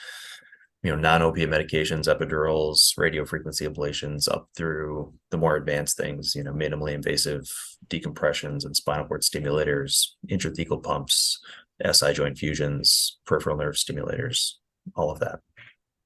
non-opiate medications, epidurals, radio frequency ablations, up through the more advanced things, minimally invasive decompressions and spinal cord stimulators, intrathecal pumps, SI joint fusions, peripheral nerve stimulators, all of that.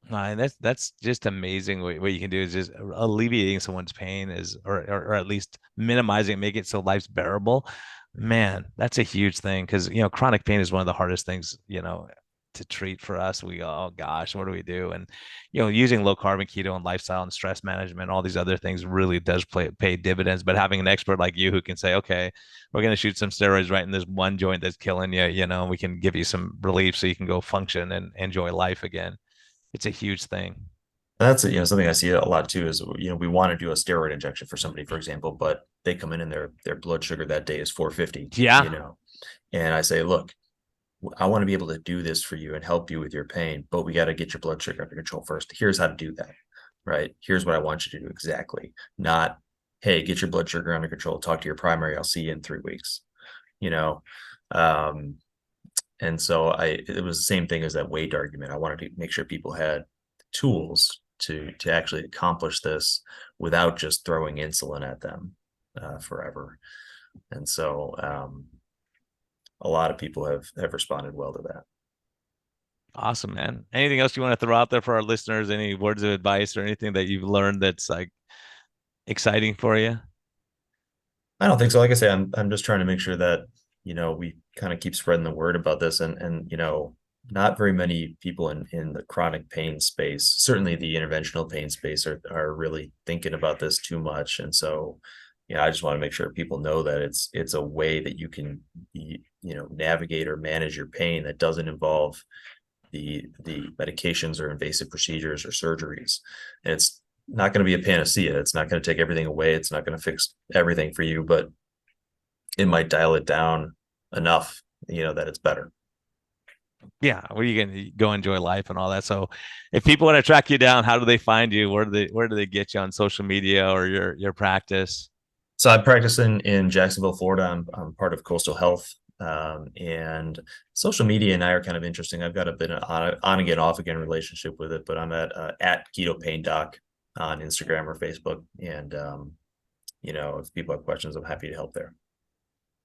That's just amazing. What you can do is just alleviating someone's pain or at least minimizing it, make it so life's bearable. Man, that's a huge thing because chronic pain is one of the hardest things to treat for us. We go, oh gosh, what do we do? And using low carb and keto and lifestyle and stress management, all these other things really does pay dividends. But having an expert like you who can say, okay, we're going to shoot some steroids right in this one joint that's killing you, we can give you some relief so you can go function and enjoy life again. It's a huge thing. That's something I see a lot too is we want to do a steroid injection for somebody, for example, but they come in and their blood sugar that day is 450. Yeah. And I say, look, I want to be able to do this for you and help you with your pain, but we got to get your blood sugar under control first. Here's how to do that, right? Here's what I want you to do exactly. Not, hey, get your blood sugar under control. Talk to your primary. I'll see you in 3 weeks. And so it was the same thing as that weight argument. I wanted to make sure people had tools to actually accomplish this without just throwing insulin at them forever. And so a lot of people have responded well to that. Awesome, man. Anything else you want to throw out there for our listeners? Any words of advice or anything that you've learned that's like exciting for you? I don't think so. Like I say, I'm just trying to make sure that we kind of keep spreading the word about this, and not very many people in the chronic pain space, certainly the interventional pain space, are really thinking about this too much. And so, I just want to make sure people know that it's a way that you can navigate or manage your pain that doesn't involve the medications or invasive procedures or surgeries. And it's not going to be a panacea. It's not going to take everything away. It's not going to fix everything for you, but it might dial it down enough, that it's better. Yeah, where you can go enjoy life and all that. So if people want to track you down, how do they find you? Where do they get you on social media or your practice? So I practice in Jacksonville, Florida. I'm part of Coastal Health, and social media and I are kind of interesting. I've got a bit of on again, off again relationship with it, but I'm at Keto Pain Doc on Instagram or Facebook. And, if people have questions, I'm happy to help there.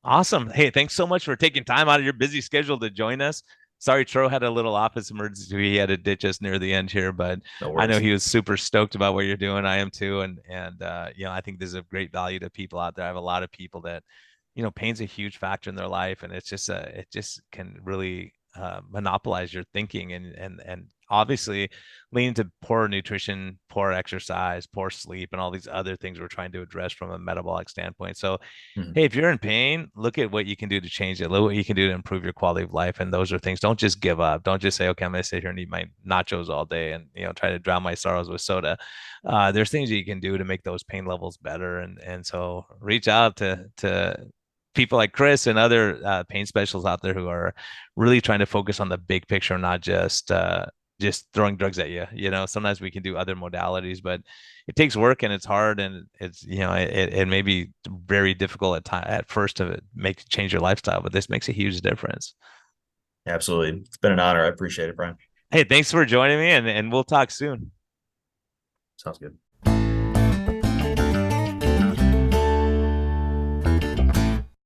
Awesome. Hey, thanks so much for taking time out of your busy schedule to join us. Sorry, Tro had a little office emergency. He had to ditch us near the end here, but I know he was super stoked about what you're doing. I am too. And I think this is a great value to people out there. I have a lot of people that, pain's a huge factor in their life, and it just can really monopolize your thinking and obviously lean into poor nutrition, poor exercise, poor sleep, and all these other things we're trying to address from a metabolic standpoint. So, hey, if you're in pain, look at what you can do to change it. Look what you can do to improve your quality of life. And those are things. Don't just give up. Don't just say, okay, I'm going to sit here and eat my nachos all day and try to drown my sorrows with soda. There's things that you can do to make those pain levels better. And so reach out to people like Chris and other pain specialists out there who are really trying to focus on the big picture, not just throwing drugs at you. Sometimes we can do other modalities, but it takes work and it's hard, and it's it may be very difficult at first to change your lifestyle, but this makes a huge difference. Absolutely. It's been an honor. I appreciate it, Brian. Hey, thanks for joining me, and we'll talk soon. Sounds good.